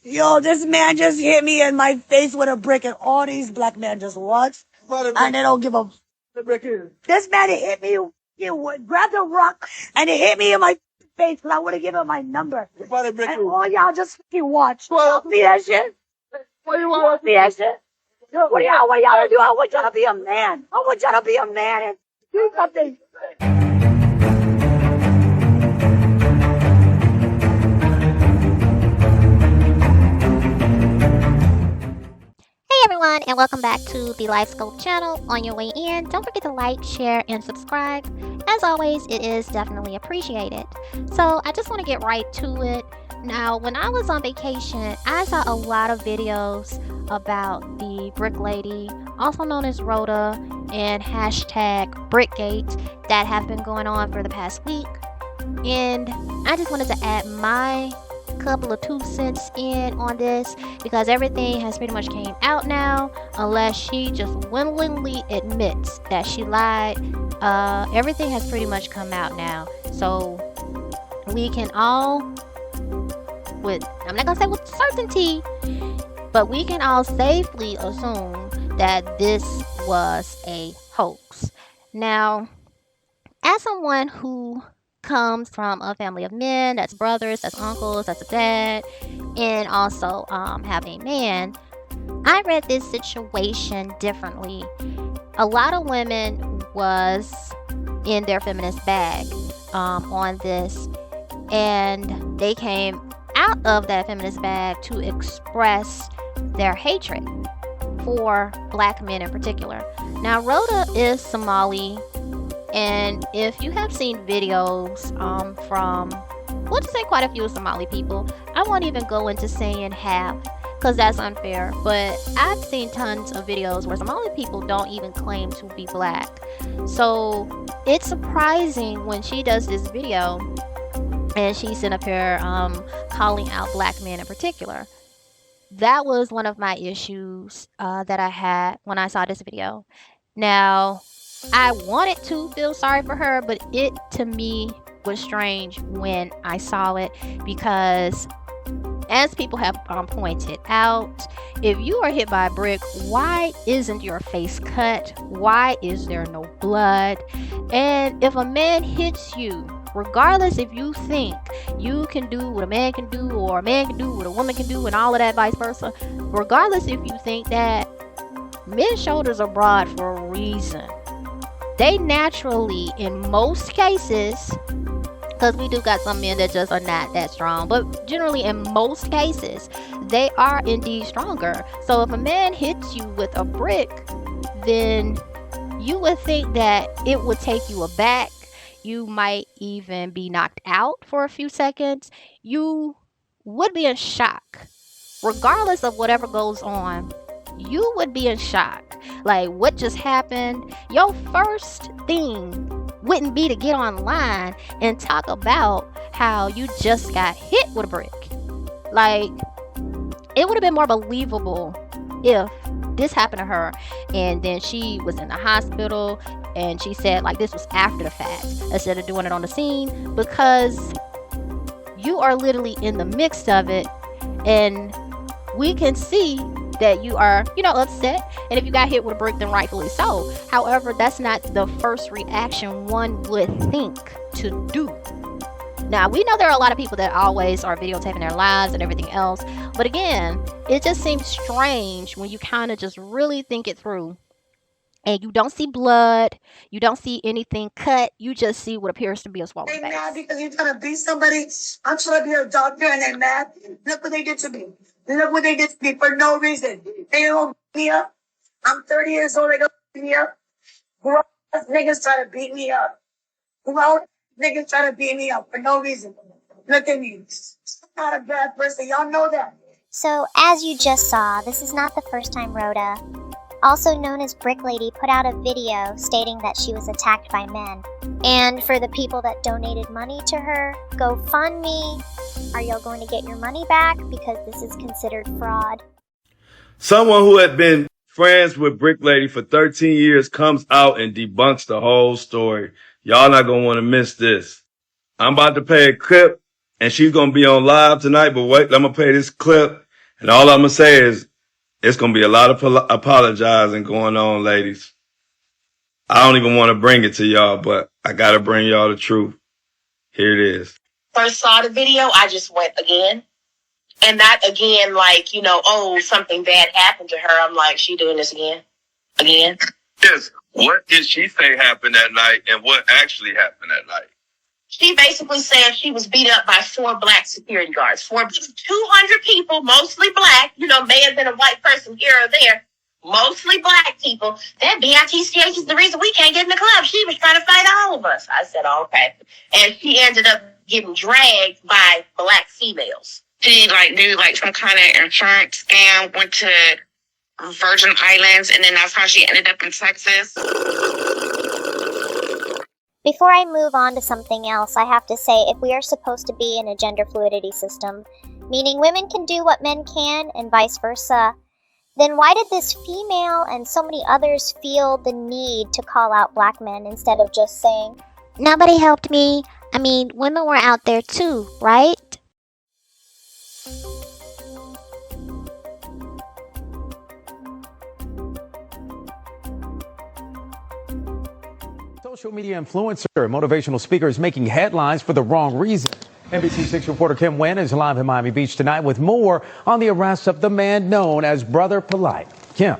Yo, this man just hit me in my face with a brick, and all these black men just watch, and they don't give a. The brick here. This man hit me. He grabbed a rock and it hit me in my face because I would have given him my number. And all y'all just fucking watch. Y'all see that shit? What do you want to see that shit? What do y'all to do? I want y'all to be a man. I want y'all to be a man and do something. Hey everyone, and welcome back to the Life Scope channel. On your way in, don't forget to like, share, and subscribe. As always, it is definitely appreciated. So I just want to get right to it. Now, when I was on vacation, I saw a lot of videos about the Brick Lady, also known as Roda, and hashtag Brickgate that have been going on for the past week. And I just wanted to add my couple of 2 cents in on this because everything has pretty much came out now, unless she just willingly admits that she lied. Everything has pretty much come out now, so we can all, I'm not gonna say with certainty, but we can all safely assume that this was a hoax. Now, as someone who comes from a family of men, that's brothers, that's uncles, that's a dad, and also have a man, I read this situation differently. A lot of women was in their feminist bag on this, and they came out of that feminist bag to express their hatred for black men in particular. Now, Roda is Somali, and if you have seen videos from, we'll just say quite a few Somali people, I won't even go into saying half because that's unfair, but I've seen tons of videos where Somali people don't even claim to be black. So it's surprising when she does this video and she's sitting up here calling out black men in particular. That was one of my issues that I had when I saw this video. Now, I wanted to feel sorry for her, but it to me was strange when I saw it because, as people have pointed out, if you are hit by a brick, why isn't your face cut? Why is there no blood? And if a man hits you, regardless if you think you can do what a man can do or a man can do what a woman can do and all of that vice versa, regardless if you think that, men's shoulders are broad for a reason. They naturally, in most cases, because we do got some men that just are not that strong, but generally in most cases, they are indeed stronger. So if a man hits you with a brick, then you would think that it would take you aback. You might even be knocked out for a few seconds. You would be in shock. Regardless of whatever goes on, you would be in shock. Like, what just happened? Your first thing wouldn't be to get online and talk about how you just got hit with a brick. Like, it would have been more believable if this happened to her and then she was in the hospital and she said like this was after the fact instead of doing it on the scene, because you are literally in the midst of it and we can see that you are, upset. And if you got hit with a brick, then rightfully so. However, that's not the first reaction one would think to do. Now, we know there are a lot of people that always are videotaping their lives and everything else. But again, it just seems strange when you kind of just really think it through. And you don't see blood. You don't see anything cut. You just see what appears to be a swollen face. They mad because you're trying to beat somebody. I'm trying to be a doctor and they're mad. Look what they did to me. Look what they did to me for no reason. They don't beat me up. I'm 30 years old. They don't beat me up. Grown niggas try to beat me up. Grown niggas try to beat me up for no reason. Look at me. I'm not a bad person. Y'all know that. So, as you just saw, this is not the first time Roda, also known as Brick Lady, put out a video stating that she was attacked by men. And for the people that donated money to her GoFundMe, are y'all going to get your money back? Because this is considered fraud. Someone who had been friends with Brick Lady for 13 years comes out and debunks the whole story. Y'all not going to want to miss this. I'm about to play a clip, and she's going to be on live tonight, but wait, I'm going to play this clip, And all I'm going to say is it's going to be a lot of apologizing going on, ladies. I don't even want to bring it to y'all, but I got to bring y'all the truth. Here it is. First saw the video, I just went again. And not again like, oh, something bad happened to her. I'm like, she doing this again? Again? Yes. What did she say happened that night and what actually happened that night? She basically said she was beat up by 4 black security guards. 200 people, mostly black, may have been a white person here or there, mostly black people. That BITCH is the reason we can't get in the club. She was trying to fight all of us. I said, oh, okay. And she ended up getting dragged by black females. She do some kind of insurance scam, went to Virgin Islands, and then that's how she ended up in Texas. Before I move on to something else, I have to say, if we are supposed to be in a gender fluidity system, meaning women can do what men can and vice versa, then why did this female and so many others feel the need to call out black men instead of just saying, Nobody helped me. I mean, women were out there too, right? Social media influencer and motivational speaker is making headlines for the wrong reason. NBC6 reporter Kim Nguyen is live in Miami Beach tonight with more on the arrest of the man known as Brother Polight. Kim.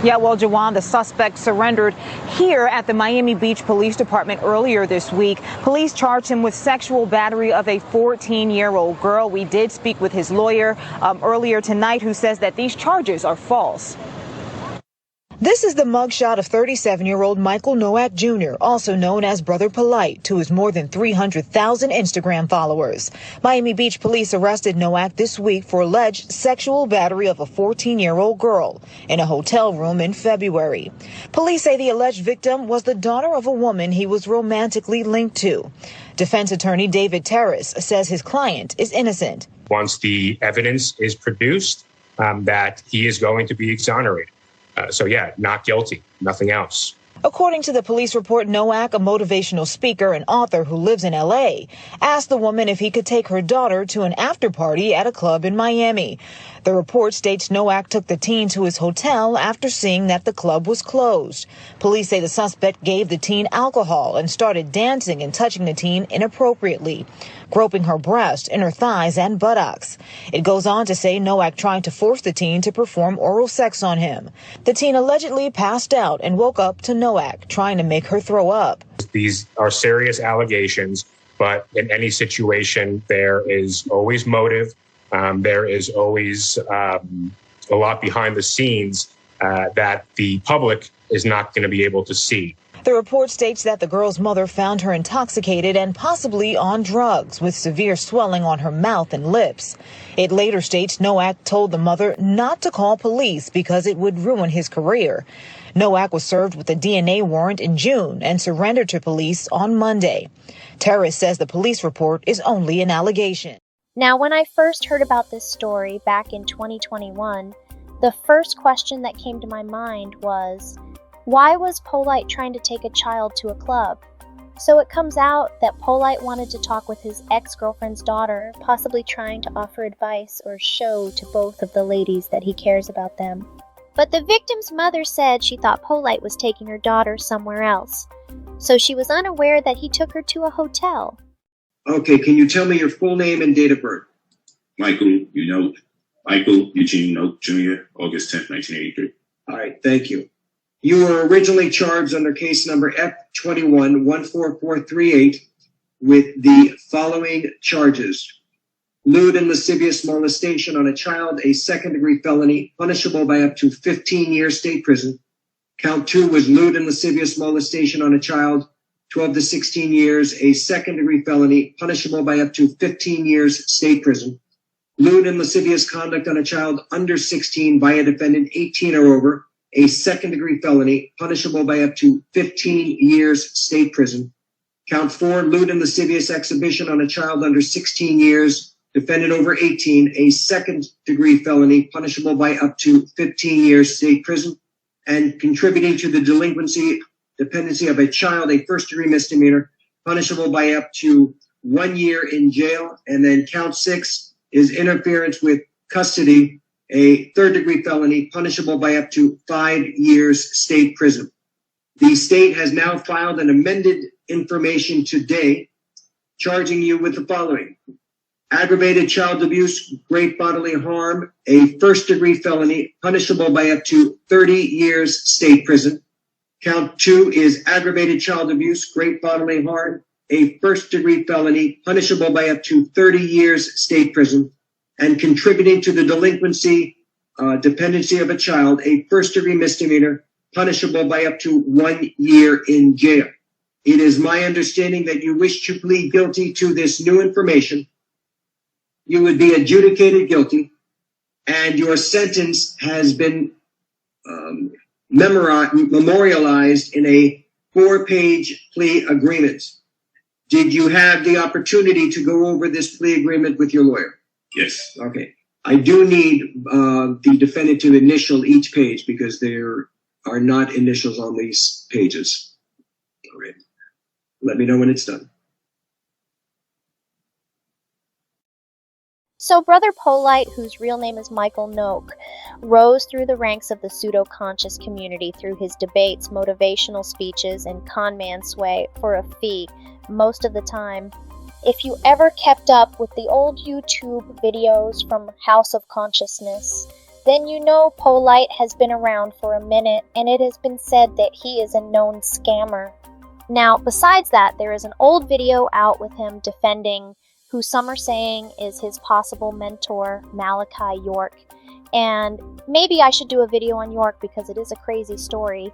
Yeah, well, Jawan, the suspect surrendered here at the Miami Beach Police Department earlier this week. Police charged him with sexual battery of a 14-year-old girl. We did speak with his lawyer earlier tonight, who says that these charges are false. This is the mugshot of 37-year-old Michael Nowak Jr., also known as Brother Polight, to his more than 300,000 Instagram followers. Miami Beach police arrested Nowak this week for alleged sexual battery of a 14-year-old girl in a hotel room in February. Police say the alleged victim was the daughter of a woman he was romantically linked to. Defense attorney David Terrace says his client is innocent. Once the evidence is produced, that he is going to be exonerated. Not guilty, nothing else. According to the police report, Nowak, a motivational speaker and author who lives in L.A., asked the woman if he could take her daughter to an after party at a club in Miami. The report states Nowak took the teen to his hotel after seeing that the club was closed. Police say the suspect gave the teen alcohol and started dancing and touching the teen inappropriately, groping her breast, inner thighs, and buttocks. It goes on to say Nowak tried to force the teen to perform oral sex on him. The teen allegedly passed out and woke up to Nowak trying to make her throw up. These are serious allegations, but in any situation, there is always motive. There is always a lot behind the scenes that the public is not going to be able to see. The report states that the girl's mother found her intoxicated and possibly on drugs, with severe swelling on her mouth and lips. It later states Nowak told the mother not to call police because it would ruin his career. Nowak was served with a DNA warrant in June and surrendered to police on Monday. Terrace says the police report is only an allegation. Now, when I first heard about this story back in 2021, the first question that came to my mind was, why was Polight trying to take a child to a club? So it comes out that Polight wanted to talk with his ex-girlfriend's daughter, possibly trying to offer advice or show to both of the ladies that he cares about them. But the victim's mother said she thought Polight was taking her daughter somewhere else, so she was unaware that he took her to a hotel. Okay, can you tell me your full name and date of birth? Michael Eugene Noak Jr., August 10th, 1983. All right, thank you. You were originally charged under case number F21-14438 with the following charges. Lewd and lascivious molestation on a child, a second-degree felony, punishable by up to 15 years state prison. Count 2 was lewd and lascivious molestation on a child, 12 to 16 years, a second-degree felony, punishable by up to 15 years state prison. Lewd and lascivious conduct on a child under 16 by a defendant 18 or over, a second-degree felony, punishable by up to 15 years state prison. Count 4, lewd and lascivious exhibition on a child under 16 years, defendant over 18, a second-degree felony, punishable by up to 15 years state prison. And contributing to the dependency of a child, a first-degree misdemeanor, punishable by up to 1 year in jail. And then count 6, is interference with custody, a third-degree felony punishable by up to 5 years state prison. The state has now filed an amended information today charging you with the following: aggravated child abuse, great bodily harm, a first-degree felony punishable by up to 30 years state prison. Count 2 is aggravated child abuse, great bodily harm, a first-degree felony punishable by up to 30 years state prison, and contributing to the delinquency, dependency of a child, a first-degree misdemeanor punishable by up to 1 year in jail. It is my understanding that you wish to plead guilty to this new information. You would be adjudicated guilty, and your sentence has been memorialized in a 4-page plea agreement. Did you have the opportunity to go over this plea agreement with your lawyer? Yes. Okay. I do need the defendant to initial each page because there are not initials on these pages. All right. Let me know when it's done. So Brother Polight, whose real name is Michael Noak, rose through the ranks of the pseudo-conscious community through his debates, motivational speeches, and con man sway for a fee most of the time. If you ever kept up with the old YouTube videos from House of Consciousness, then you know Polight has been around for a minute, and it has been said that he is a known scammer. Now, besides that, there is an old video out with him defending who some are saying is his possible mentor, Malachi York. And maybe I should do a video on York because it is a crazy story.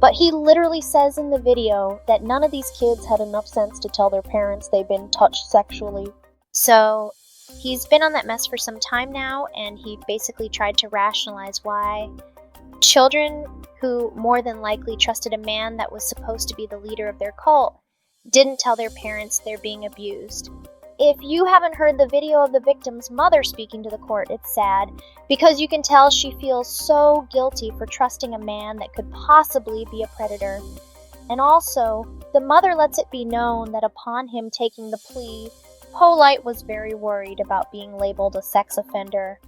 But he literally says in the video that none of these kids had enough sense to tell their parents they've been touched sexually. So he's been on that mess for some time now, and he basically tried to rationalize why children who more than likely trusted a man that was supposed to be the leader of their cult didn't tell their parents they're being abused. If you haven't heard the video of the victim's mother speaking to the court, it's sad, because you can tell she feels so guilty for trusting a man that could possibly be a predator. And also, the mother lets it be known that upon him taking the plea, Polight was very worried about being labeled a sex offender.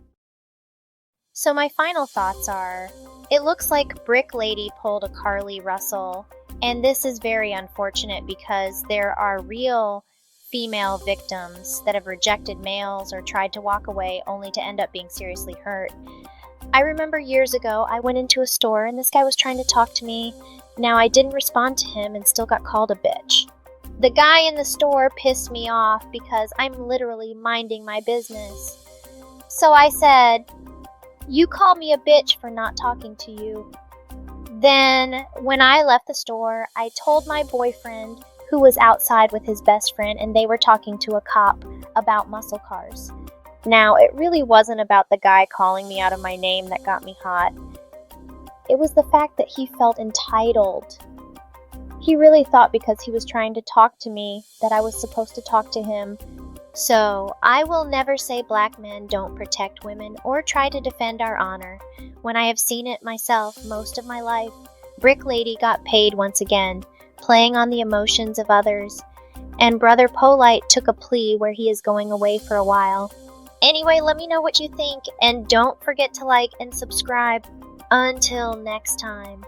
So my final thoughts are, it looks like Brick Lady pulled a Carly Russell, and this is very unfortunate because there are real female victims that have rejected males or tried to walk away only to end up being seriously hurt. I remember years ago I went into a store and this guy was trying to talk to me. Now I didn't respond to him and still got called a bitch. The guy in the store pissed me off because I'm literally minding my business. So I said, "You called me a bitch for not talking to you." Then when I left the store, I told my boyfriend, who was outside with his best friend, and they were talking to a cop about muscle cars. Now, it really wasn't about the guy calling me out of my name that got me hot. It was the fact that he felt entitled. He really thought because he was trying to talk to me that I was supposed to talk to him. So, I will never say black men don't protect women or try to defend our honor, when I have seen it myself most of my life. Brick Lady got paid once again, playing on the emotions of others, and Brother Polight took a plea where he is going away for a while. Anyway, let me know what you think, and don't forget to like and subscribe. Until next time.